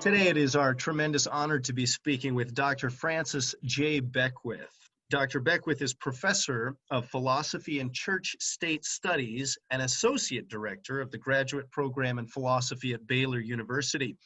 Today it is our tremendous honor to be speaking with Dr. Francis J. Beckwith. Dr. Beckwith is Professor of Philosophy and Church-State Studies and Associate Director of the Graduate Program in Philosophy at Baylor University.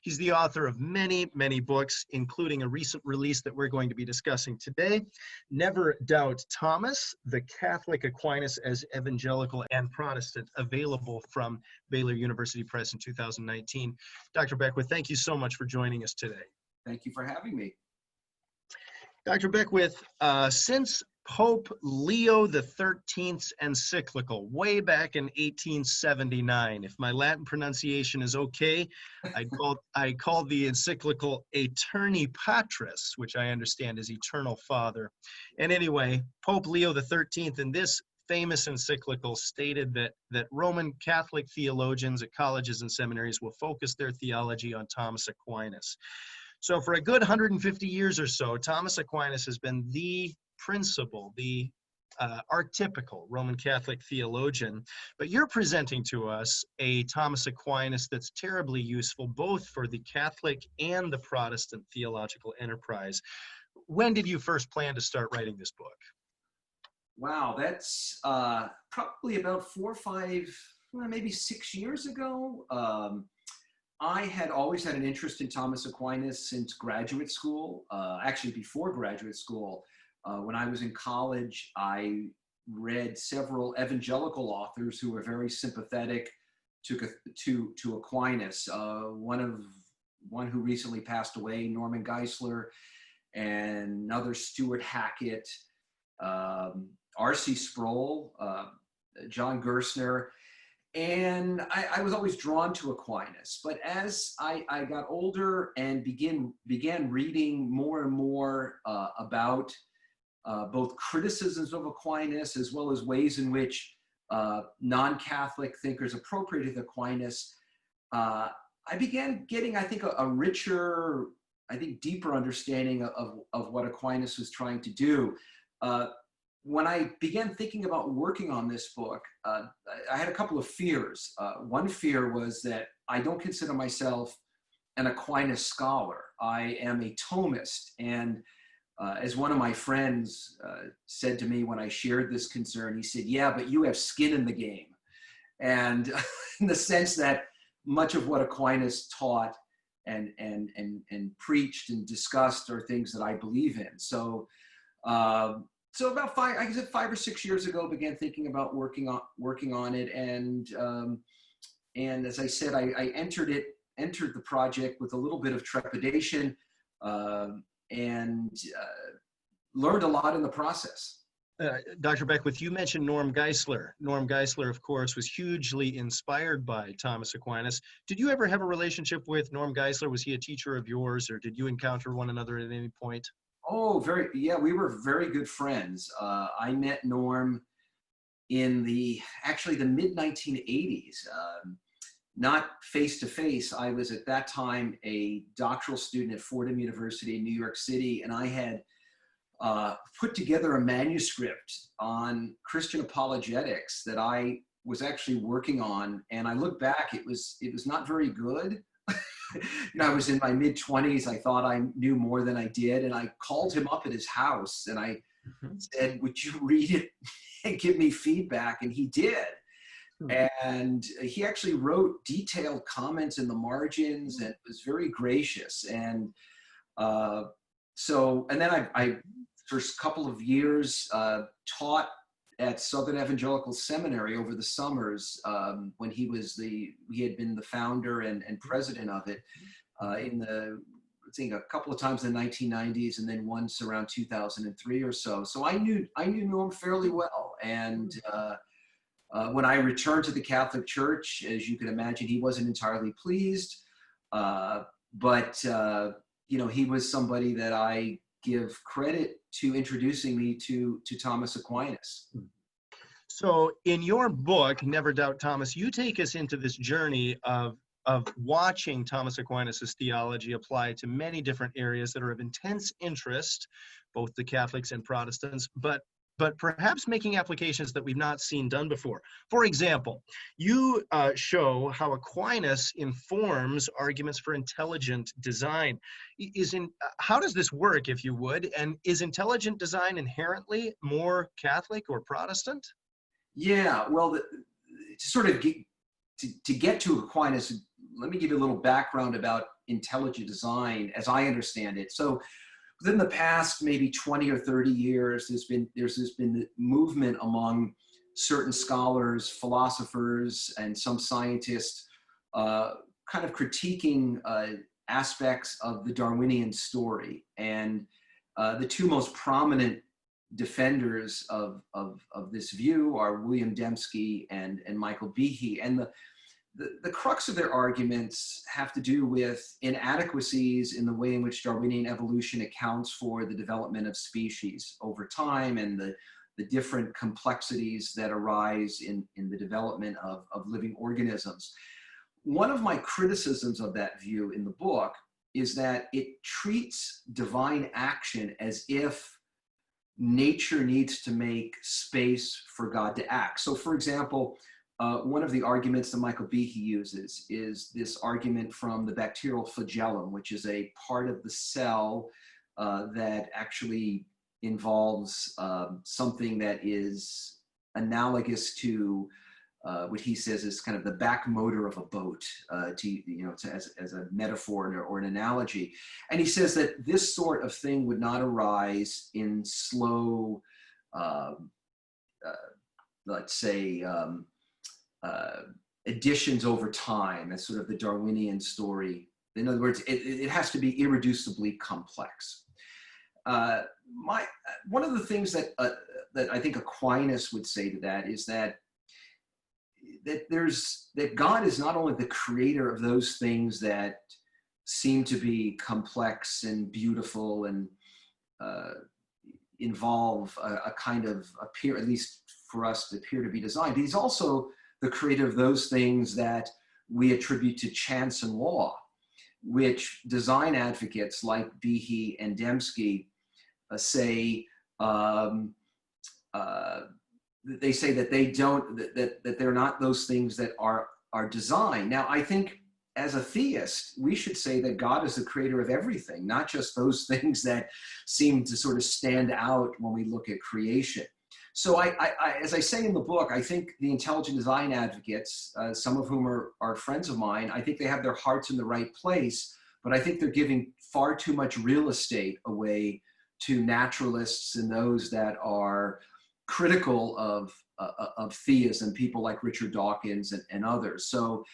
He's the author of many, many books, including a recent release that we're going to be discussing today, Never Doubt Thomas, The Catholic Aquinas as Evangelical and Protestant, available from Baylor University Press in 2019. Dr. Beckwith, thank you so much for joining us today. Thank you for having me. Dr. Beckwith, since Pope Leo XIII's encyclical way back in 1879, if my Latin pronunciation is okay, I call the encyclical Aeterni Patris, which I understand is Eternal Father. And anyway, Pope Leo XIII in this famous encyclical stated that Roman Catholic theologians at colleges and seminaries will focus their theology on Thomas Aquinas. So for a good 150 years or so, Thomas Aquinas has been the principal, the archetypical Roman Catholic theologian. But you're presenting to us a Thomas Aquinas that's terribly useful both for the Catholic and the Protestant theological enterprise. When did you first plan to start writing this book? Wow, that's probably about 4 or 5, maybe 6 years ago. I had always had an interest in Thomas Aquinas since graduate school, actually before graduate school. When I was in college, I read several evangelical authors who were very sympathetic to Aquinas. One who recently passed away, Norman Geisler, and another Stuart Hackett, R.C. Sproul, John Gerstner. And I was always drawn to Aquinas, but as I got older and began reading more and more about both criticisms of Aquinas as well as ways in which non-Catholic thinkers appropriated Aquinas, I began getting, I think, a richer, I think, deeper understanding of what Aquinas was trying to do. When I began thinking about working on this book, I had a couple of fears. One fear was that I don't consider myself an Aquinas scholar. I am a Thomist. And as one of my friends said to me when I shared this concern, he said, yeah, but you have skin in the game. And in the sense that much of what Aquinas taught and preached and discussed are things that I believe in. So about 5 or 6 years ago, began thinking about working on it, and as I said, I entered the project with a little bit of trepidation, and learned a lot in the process. Dr. Beckwith, you mentioned Norm Geisler. Norm Geisler, of course, was hugely inspired by Thomas Aquinas. Did you ever have a relationship with Norm Geisler? Was he a teacher of yours, or did you encounter one another at any point? Oh, yeah, we were very good friends. I met Norm in actually the mid-1980s, not face-to-face. I was at that time a doctoral student at Fordham University in New York City, and I had put together a manuscript on Christian apologetics that I was actually working on, and I look back, it was not very good. I was in my mid-20s. I thought I knew more than I did. And I called him up at his house and I said, would you read it and give me feedback? And he did. And he actually wrote detailed comments in the margins and was very gracious. And and then I for a couple of years, taught at Southern Evangelical Seminary over the summers, when he had been the founder and president of it, a couple of times in the 1990s, and then once around 2003 or so. So I knew Norm fairly well, and when I returned to the Catholic Church, as you can imagine, he wasn't entirely pleased, but he was somebody that I give credit to introducing me to Thomas Aquinas. So in your book, Never Doubt Thomas, you take us into this journey of watching Thomas Aquinas' theology applied to many different areas that are of intense interest, both the Catholics and Protestants, but but perhaps making applications that we've not seen done before. For example, you show how Aquinas informs arguments for intelligent design. How does this work, if you would, and is intelligent design inherently more Catholic or Protestant? Yeah, well, to sort of get to Aquinas, let me give you a little background about intelligent design as I understand it. So within the past maybe 20 or 30 years, there's been the movement among certain scholars, philosophers, and some scientists kind of critiquing aspects of the Darwinian story. And the two most prominent defenders of this view are William Dembski and Michael Behe. And the crux of their arguments have to do with inadequacies in the way in which Darwinian evolution accounts for the development of species over time and the different complexities that arise in the development of living organisms. One of my criticisms of that view in the book is that it treats divine action as if nature needs to make space for God to act. So for example, one of the arguments that Michael Behe uses is this argument from the bacterial flagellum, which is a part of the cell that actually involves something that is analogous to what he says is kind of the back motor of a boat, as a metaphor or an analogy. And he says that this sort of thing would not arise in slow, let's say, additions over time as sort of the Darwinian story. In other words, it has to be irreducibly complex. One of the things that I think Aquinas would say to that is that God is not only the creator of those things that seem to be complex and beautiful and involve a kind of appear, at least for us, to appear to be designed. He's also the creator of those things that we attribute to chance and law, which design advocates like Behe and Dembski say. They say that they don't, that they're not those things that are designed. Now, I think as a theist, we should say that God is the creator of everything, not just those things that seem to sort of stand out when we look at creation. So as I say in the book, I think the intelligent design advocates, some of whom are friends of mine, I think they have their hearts in the right place, but I think they're giving far too much real estate away to naturalists and those that are critical of theism, people like Richard Dawkins and others. So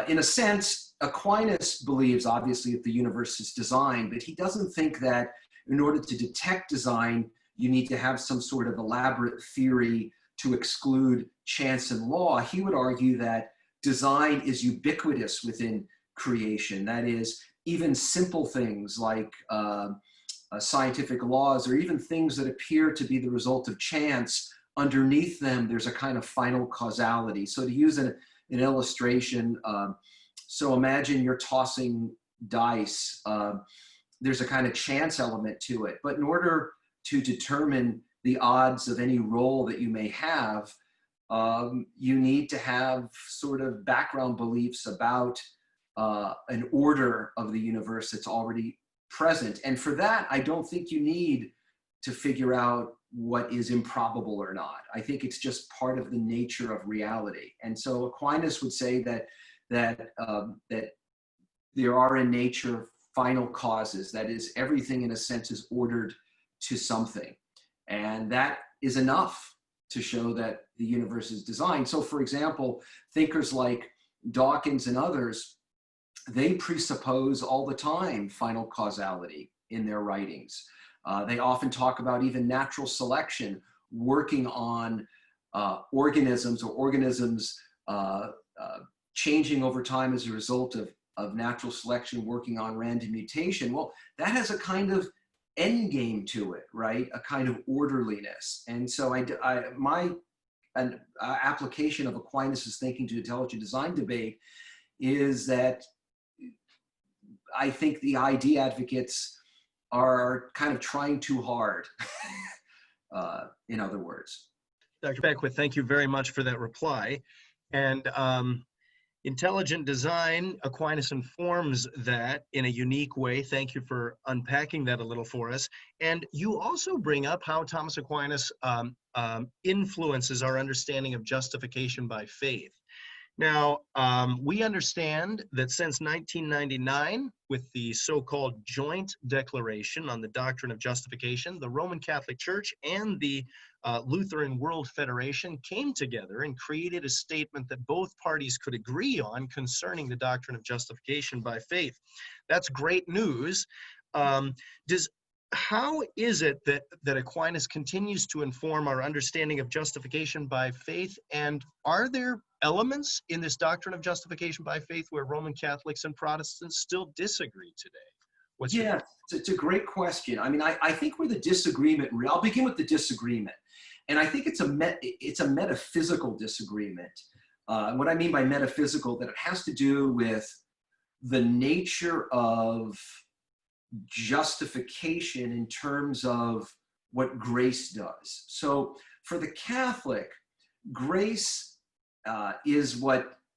in a sense, Aquinas believes obviously that the universe is designed, but he doesn't think that in order to detect design, you need to have some sort of elaborate theory to exclude chance and law. He would argue that design is ubiquitous within creation. That is, even simple things like scientific laws, or even things that appear to be the result of chance, underneath them, there's a kind of final causality. So to use an illustration, so imagine you're tossing dice. There's a kind of chance element to it. But in order to determine the odds of any roll that you may have, you need to have sort of background beliefs about an order of the universe that's already present. And for that, I don't think you need to figure out what is improbable or not. I think it's just part of the nature of reality. And so Aquinas would say that there are in nature final causes. That is, everything in a sense is ordered to something. And that is enough to show that the universe is designed. So for example, thinkers like Dawkins and others, they presuppose all the time final causality in their writings. They often talk about even natural selection working on organisms, or organisms changing over time as a result of natural selection working on random mutation. Well, that has a kind of end game to it, right? A kind of orderliness. And so my application of Aquinas' thinking to intelligent design debate is that I think the ID advocates are kind of trying too hard in other words. Dr. Beckwith, thank you very much for that reply. And intelligent design, Aquinas informs that in a unique way. Thank you for unpacking that a little for us. And you also bring up how Thomas Aquinas influences our understanding of justification by faith. Now, we understand that since 1999, with the so-called joint declaration on the doctrine of justification, the Roman Catholic Church and the Lutheran World Federation came together and created a statement that both parties could agree on concerning the doctrine of justification by faith. That's great news. How is it that Aquinas continues to inform our understanding of justification by faith? And are there elements in this doctrine of justification by faith where Roman Catholics and Protestants still disagree today? It's a great question. I mean, I think where the disagreement, I'll begin with the disagreement. And I think it's a metaphysical disagreement. What I mean by metaphysical, that it has to do with the nature of justification in terms of what grace does. So for the Catholic, grace is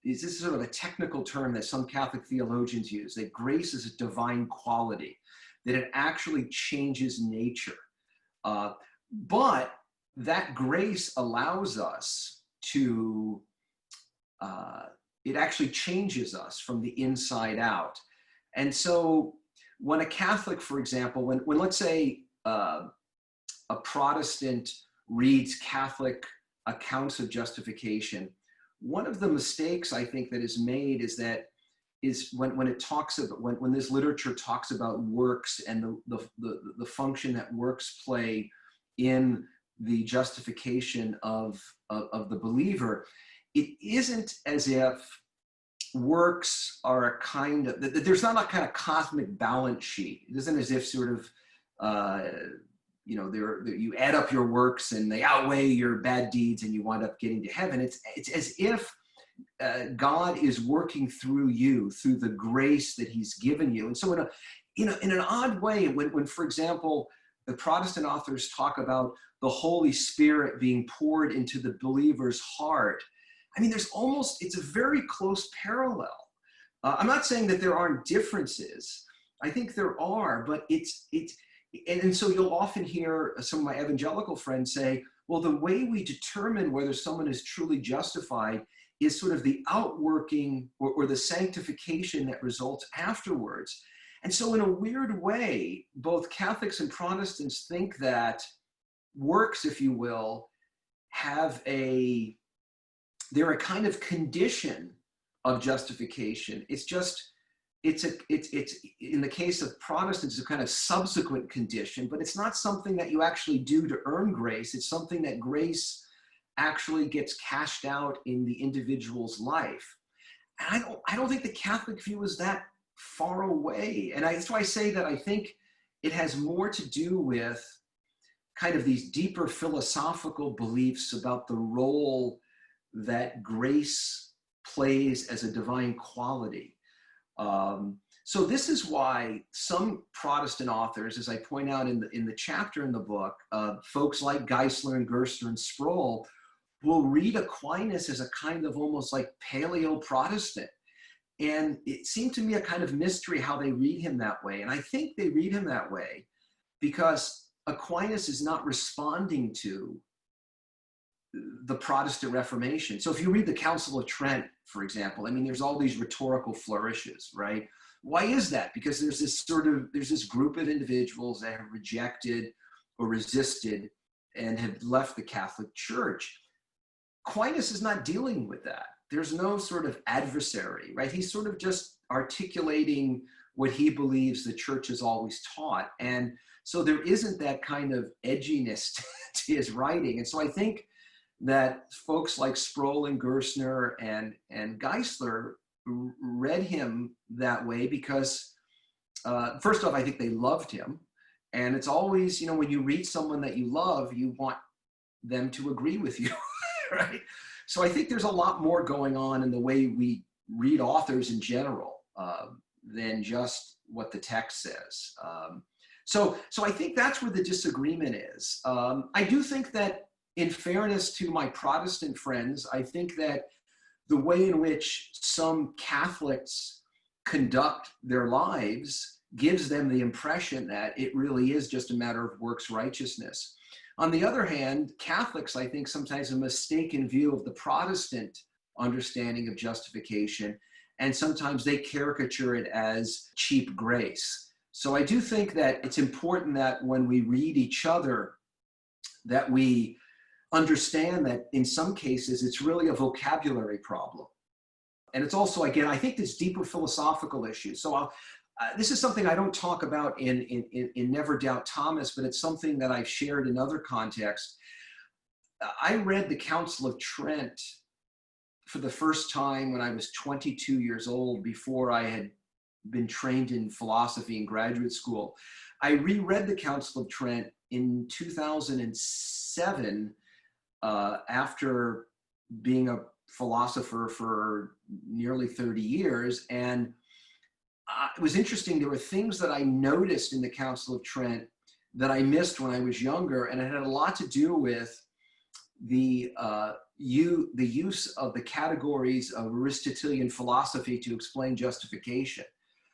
this is sort of a technical term that some Catholic theologians use, that grace is a divine quality, that it actually changes nature. But that grace allows us to, it actually changes us from the inside out. And so when a Catholic, for example, when let's say a Protestant reads Catholic accounts of justification, one of the mistakes I think that is made is when it talks about, when this literature talks about works and the function that works play in the justification of the believer, it isn't as if works are a kind of, there's not a kind of cosmic balance sheet. It isn't as if sort of, you add up your works and they outweigh your bad deeds and you wind up getting to heaven. It's as if God is working through you, through the grace that he's given you. And so in an odd way, when for example, the Protestant authors talk about the Holy Spirit being poured into the believer's heart, I mean, it's a very close parallel. I'm not saying that there aren't differences. I think there are, but and so you'll often hear some of my evangelical friends say, well, the way we determine whether someone is truly justified is sort of the outworking or the sanctification that results afterwards. And so in a weird way, both Catholics and Protestants think that works, if you will, they're a kind of condition of justification. It's in the case of Protestants, it's a kind of subsequent condition, but it's not something that you actually do to earn grace. It's something that grace actually gets cashed out in the individual's life. And I don't think the Catholic view is that far away. And that's why I say that I think it has more to do with kind of these deeper philosophical beliefs about the role that grace plays as a divine quality. So this is why some Protestant authors, as I point out in the chapter in the book, folks like Geisler and Gerstner and Sproul will read Aquinas as a kind of almost like Paleo-Protestant. And it seemed to me a kind of mystery how they read him that way. And I think they read him that way because Aquinas is not responding to the Protestant Reformation. So if you read the Council of Trent, for example, I mean, there's all these rhetorical flourishes, right? Why is that? Because there's this group of individuals that have rejected or resisted and have left the Catholic Church. Aquinas is not dealing with that. There's no sort of adversary, right? He's sort of just articulating what he believes the church has always taught. And so there isn't that kind of edginess to his writing. And so I think that folks like Sproul and Gerstner and Geisler read him that way because, first off, I think they loved him. And it's always, when you read someone that you love, you want them to agree with you, right? So I think there's a lot more going on in the way we read authors in general than just what the text says. So I think that's where the disagreement is. I do think that, in fairness to my Protestant friends, I think that the way in which some Catholics conduct their lives gives them the impression that it really is just a matter of works righteousness. On the other hand, Catholics, I think, sometimes have a mistaken view of the Protestant understanding of justification, and sometimes they caricature it as cheap grace. So I do think that it's important that when we read each other, that we understand that in some cases it's really a vocabulary problem. And it's also, again, I think this deeper philosophical issue. So this is something I don't talk about in Never Doubt Thomas, but it's something that I've shared in other contexts. I read the Council of Trent for the first time when I was 22 years old, before I had been trained in philosophy in graduate school. I reread the Council of Trent in 2007 after being a philosopher for nearly 30 years. And it was interesting. There were things that I noticed in the Council of Trent that I missed when I was younger, and it had a lot to do with the use of the categories of Aristotelian philosophy to explain justification.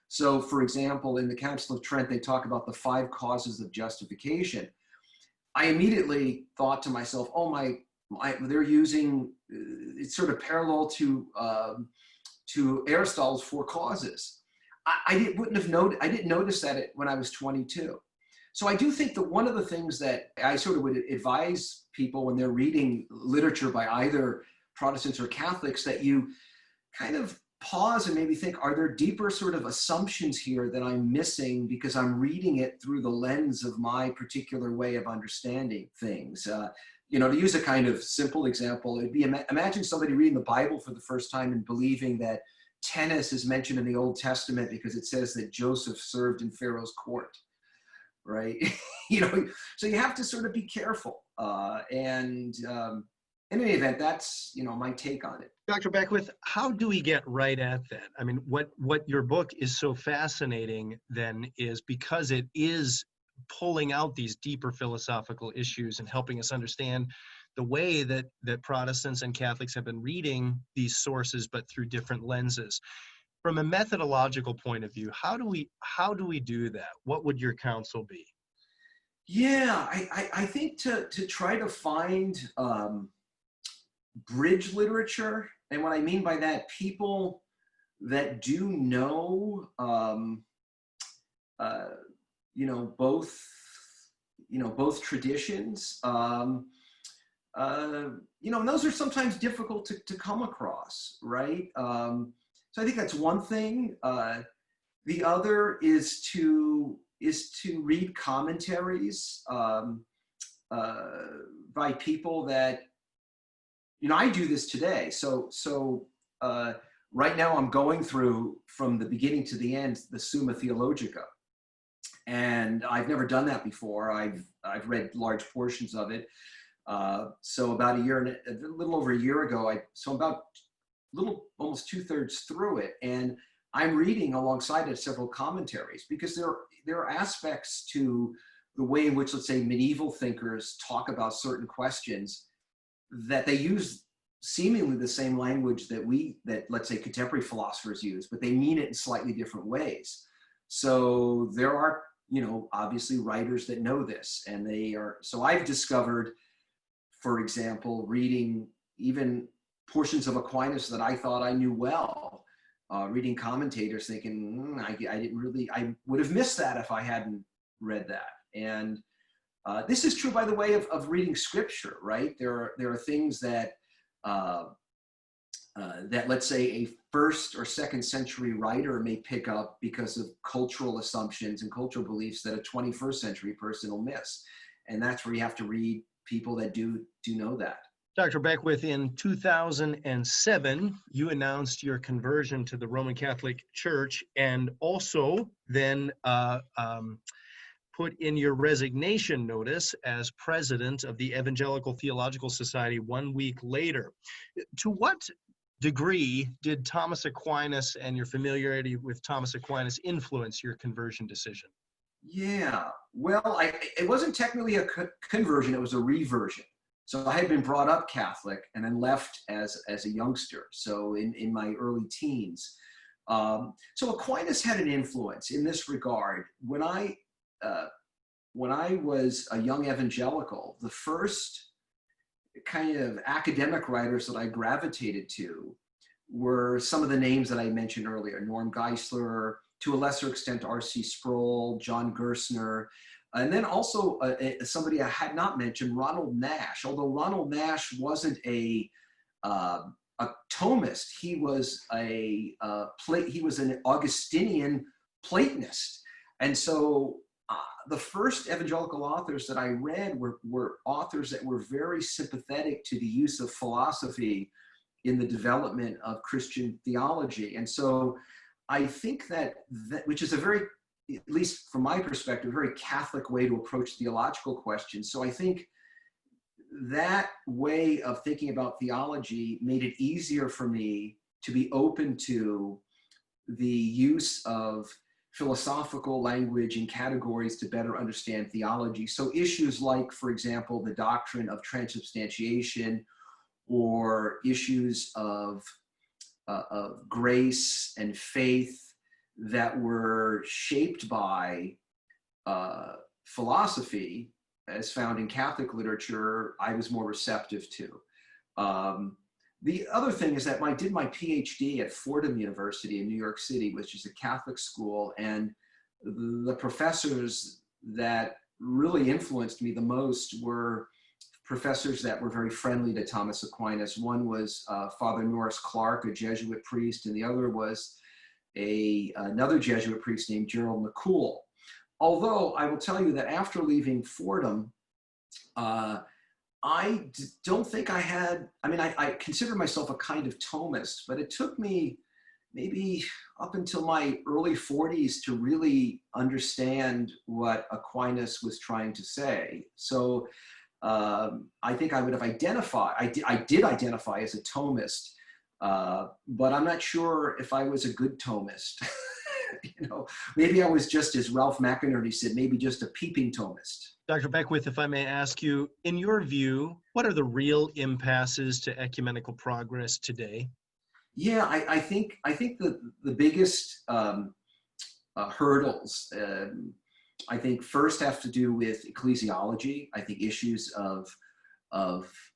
So, for example, in the Council of Trent, they talk about the 5 causes of justification. I immediately thought to myself, oh they're using, it's sort of parallel to Aristotle's 4 causes. I didn't notice that when I was 22. So I do think that one of the things that I sort of would advise people when they're reading literature by either Protestants or Catholics, that you kind of pause and maybe think, are there deeper sort of assumptions here that I'm missing because I'm reading it through the lens of my particular way of understanding things? To use a kind of simple example, it'd be, imagine somebody reading the Bible for the first time and believing that tennis is mentioned in the Old Testament because it says that Joseph served in Pharaoh's court, right? So you have to sort of be careful. In any event, that's, my take on it. Dr. Beckwith, how do we get right at that? I mean, what your book is so fascinating then is because it is pulling out these deeper philosophical issues and helping us understand the way that Protestants and Catholics have been reading these sources, but through different lenses. From a methodological point of view, how do we do that? What would your counsel be? Yeah, I think to try to find bridge literature, and what I mean by that, people that do know, both traditions. And those are sometimes difficult to come across, right? So I think that's one thing. The other is to read commentaries by people that, I do this today. So right now I'm going through from the beginning to the end the Summa Theologica, and I've never done that before. I've read large portions of it. So about a little over a year ago, almost 2/3 through it, and I'm reading alongside it several commentaries, because there are aspects to the way in which, let's say, medieval thinkers talk about certain questions that they use seemingly the same language that let's say contemporary philosophers use, but they mean it in slightly different ways. So there are, obviously writers that know this, and so I've discovered, for example, reading even portions of Aquinas that I thought I knew well, reading commentators thinking, I would have missed that if I hadn't read that. And this is true, by the way, of reading scripture, right? There are things that let's say a 1st or 2nd century writer may pick up because of cultural assumptions and cultural beliefs that a 21st century person will miss. And that's where you have to read people that do know that. Dr. Beckwith, in 2007, you announced your conversion to the Roman Catholic Church, and also then put in your resignation notice as president of the Evangelical Theological Society 1 week later. To what degree did Thomas Aquinas and your familiarity with Thomas Aquinas influence your conversion decision? Yeah, Well, it wasn't technically a conversion, it was a reversion. So I had been brought up Catholic and then left as a youngster, so in my early teens. So Aquinas had an influence in this regard. When I was a young evangelical, the first kind of academic writers that I gravitated to were some of the names that I mentioned earlier: Norm Geisler, to a lesser extent R.C. Sproul, John Gerstner, and then also somebody I had not mentioned, Ronald Nash. Although Ronald Nash wasn't a Thomist, he was he was an Augustinian Platonist, and so the first evangelical authors that I read were authors that were very sympathetic to the use of philosophy in the development of Christian theology. And so I think that which is a very, at least from my perspective, a very Catholic way to approach theological questions. So I think that way of thinking about theology made it easier for me to be open to the use of philosophical language and categories to better understand theology. So issues like, for example, the doctrine of transubstantiation, or issues of grace and faith that were shaped by philosophy as found in Catholic literature, I was more receptive to. The other thing is that I did my PhD at Fordham University in New York City, which is a Catholic school, and the professors that really influenced me the most were professors that were very friendly to Thomas Aquinas. One was Father Norris Clark, a Jesuit priest, and the other was another Jesuit priest named Gerald McCool. Although I will tell you that after leaving Fordham, I don't think I had, I consider myself a kind of Thomist, but it took me maybe up until my early 40s to really understand what Aquinas was trying to say. So I think I would have identified, I did identify as a Thomist, but I'm not sure if I was a good Thomist. Maybe I was just, as Ralph McInerney said, maybe just a peeping Thomist. Dr. Beckwith, if I may ask you, in your view, what are the real impasses to ecumenical progress today? Yeah, I think the biggest hurdles, I think first have to do with ecclesiology. I think issues of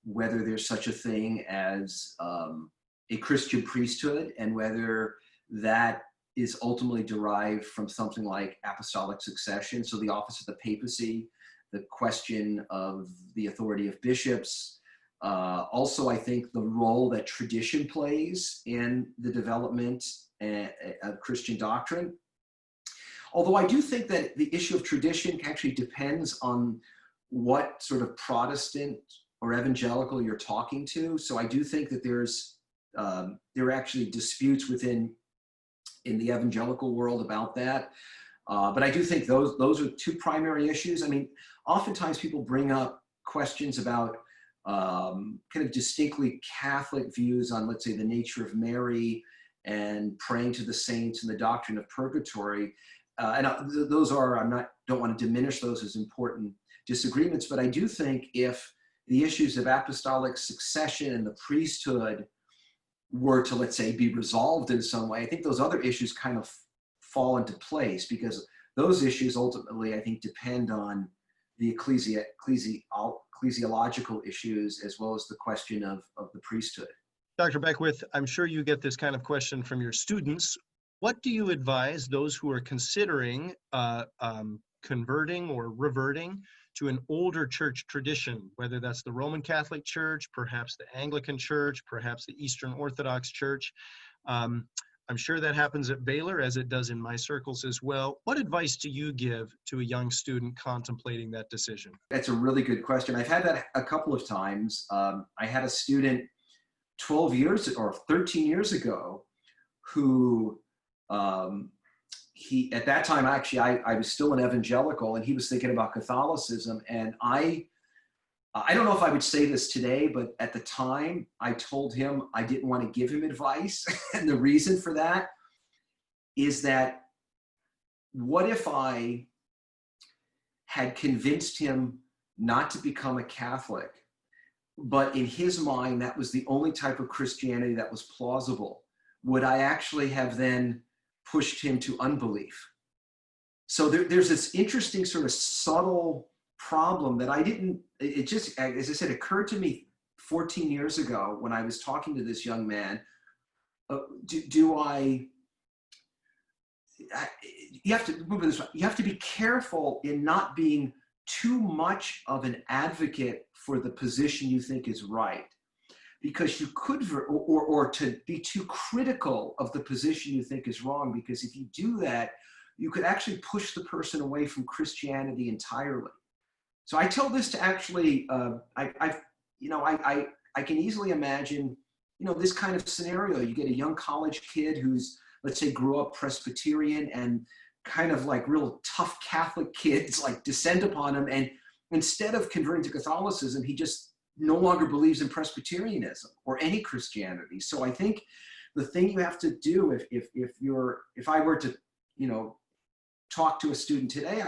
whether there's such a thing as a Christian priesthood, and whether that is ultimately derived from something like apostolic succession. So the office of the papacy, the question of the authority of bishops. Also, I think the role that tradition plays in the development of Christian doctrine. Although I do think that the issue of tradition actually depends on what sort of Protestant or evangelical you're talking to. So I do think that there are actually disputes in the evangelical world about that. But I do think those are two primary issues. Oftentimes people bring up questions about kind of distinctly Catholic views on, let's say, the nature of Mary and praying to the saints and the doctrine of purgatory. Those are, don't want to diminish those as important disagreements, but I do think if the issues of apostolic succession and the priesthood were to, let's say, be resolved in some way, I think those other issues kind of fall into place, because those issues ultimately, I think, depend on the ecclesiological issues as well as the question of the priesthood. Dr. Beckwith, I'm sure you get this kind of question from your students. What do you advise those who are considering converting or reverting to an older church tradition, whether that's the Roman Catholic Church, perhaps the Anglican Church, perhaps the Eastern Orthodox Church? I'm sure that happens at Baylor, as it does in my circles as well. What advice do you give to a young student contemplating that decision? That's a really good question. I've had that a couple of times. I had a student 12 years or 13 years ago who at that time, actually, I was still an evangelical, and he was thinking about Catholicism. And I don't know if I would say this today, but at the time I told him I didn't want to give him advice. And the reason for that is that what if I had convinced him not to become a Catholic, but in his mind, that was the only type of Christianity that was plausible, would I actually have then pushed him to unbelief? So there's this interesting sort of subtle problem that it just, as I said, occurred to me 14 years ago when I was talking to this young man. You have to move this way. You have to be careful in not being too much of an advocate for the position you think is right, because you could, or to be too critical of the position you think is wrong, because if you do that, you could actually push the person away from Christianity entirely. So I tell this to actually, I can easily imagine, this kind of scenario. You get a young college kid who's, let's say, grew up Presbyterian, and kind of like real tough Catholic kids like descend upon him, and instead of converting to Catholicism, he just no longer believes in Presbyterianism or any Christianity. So I think the thing you have to do, if I were to, talk to a student today,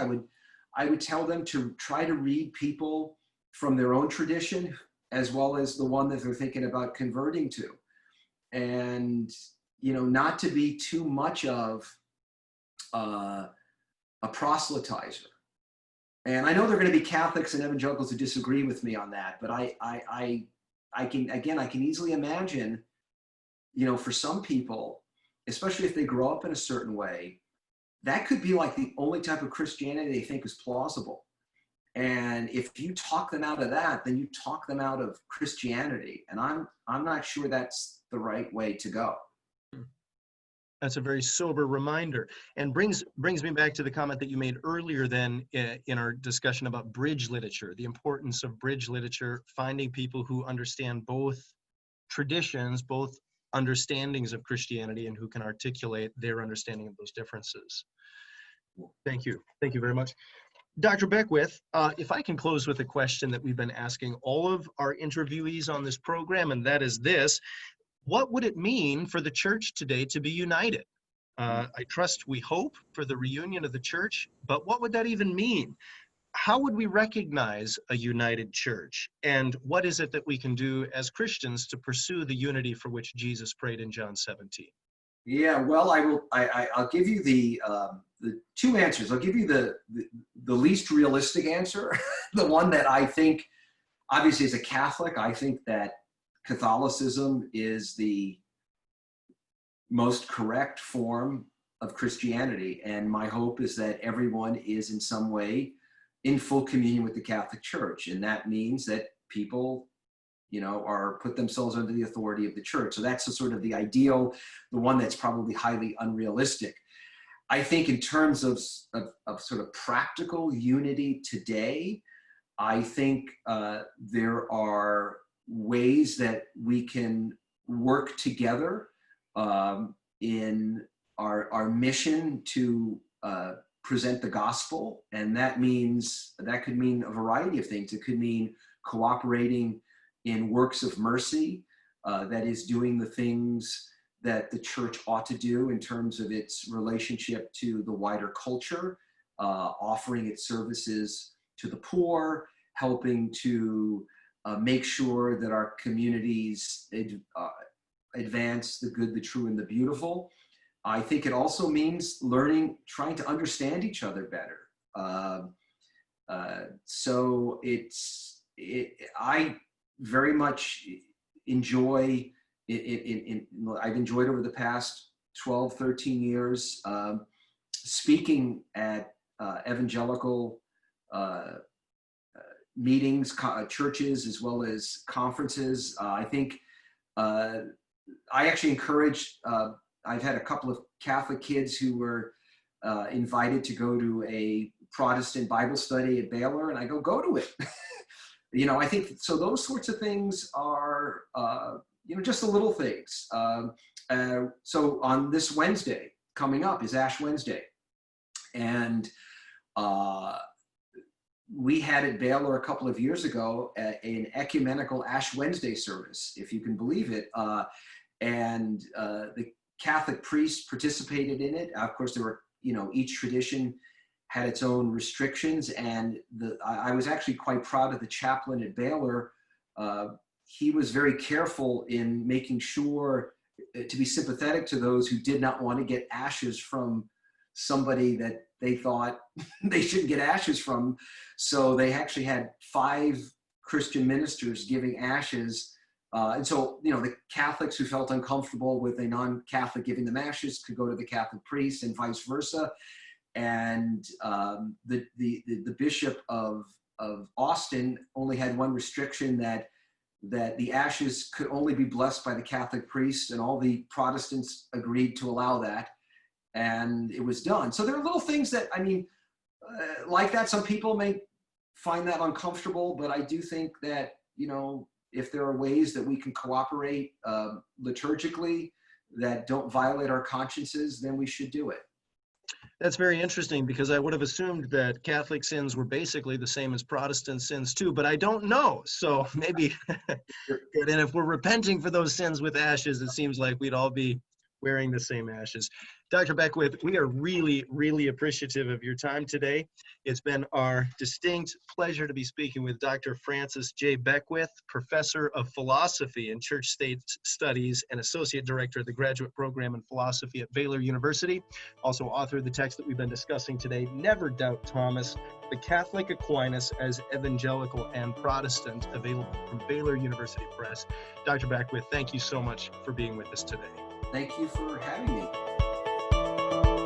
I would tell them to try to read people from their own tradition as well as the one that they're thinking about converting to, and not to be too much of a proselytizer. And I know there are going to be Catholics and evangelicals who disagree with me on that, but I can easily imagine, for some people, especially if they grow up in a certain way, that could be like the only type of Christianity they think is plausible. And if you talk them out of that, then you talk them out of Christianity. And I'm not sure that's the right way to go. That's a very sober reminder, and brings me back to the comment that you made earlier then in our discussion about bridge literature, the importance of bridge literature, finding people who understand both traditions, both understandings of Christianity, and who can articulate their understanding of those differences. Thank you. Thank you very much. Dr. Beckwith, if I can close with a question that we've been asking all of our interviewees on this program, and that is this: what would it mean for the church today to be united? I trust, we hope for the reunion of the church, but what would that even mean? How would we recognize a united church? And what is it that we can do as Christians to pursue the unity for which Jesus prayed in John 17? Yeah, well, I'll give you the two answers. I'll give you the least realistic answer, the one that I think, obviously as a Catholic, I think that Catholicism is the most correct form of Christianity. And my hope is that everyone is in some way in full communion with the Catholic Church. And that means that people, are put themselves under the authority of the church. So that's the sort of the ideal, the one that's probably highly unrealistic. I think in terms of sort of practical unity today, I think there are ways that we can work together in our mission to present the gospel. And that could mean a variety of things. It could mean cooperating in works of mercy, that is doing the things that the church ought to do in terms of its relationship to the wider culture, offering its services to the poor, helping to make sure that our communities advance the good, the true, and the beautiful. I think it also means trying to understand each other better. So I very much enjoy I've enjoyed over the past 12, 13 years speaking at evangelical meetings, churches, as well as conferences. I think I actually encourage, I've had a couple of Catholic kids who were invited to go to a Protestant Bible study at Baylor, and I go to it. I think, so those sorts of things are, just the little things. So on this Wednesday, coming up is Ash Wednesday. And we had at Baylor a couple of years ago an ecumenical Ash Wednesday service, if you can believe it. And the Catholic priests participated in it. Of course, there were, each tradition had its own restrictions. And I was actually quite proud of the chaplain at Baylor. He was very careful in making sure to be sympathetic to those who did not want to get ashes from somebody that they thought they shouldn't get ashes from. So they actually had 5 Christian ministers giving ashes. And so, the Catholics who felt uncomfortable with a non-Catholic giving them ashes could go to the Catholic priest and vice versa. And the bishop of Austin only had one restriction, that the ashes could only be blessed by the Catholic priest, and all the Protestants agreed to allow that. And it was done. So there are little things that, like that. Some people may find that uncomfortable, but I do think that, if there are ways that we can cooperate liturgically that don't violate our consciences, then we should do it. That's very interesting, because I would have assumed that Catholic sins were basically the same as Protestant sins too, but I don't know. So maybe, good. And if we're repenting for those sins with ashes, it seems like we'd all be wearing the same ashes. Dr. Beckwith, we are really, really appreciative of your time today. It's been our distinct pleasure to be speaking with Dr. Francis J. Beckwith, Professor of Philosophy and Church State Studies and Associate Director of the Graduate Program in Philosophy at Baylor University. Also author of the text that we've been discussing today, Never Doubt Thomas, The Catholic Aquinas as Evangelical and Protestant, available from Baylor University Press. Dr. Beckwith, thank you so much for being with us today. Thank you for having me.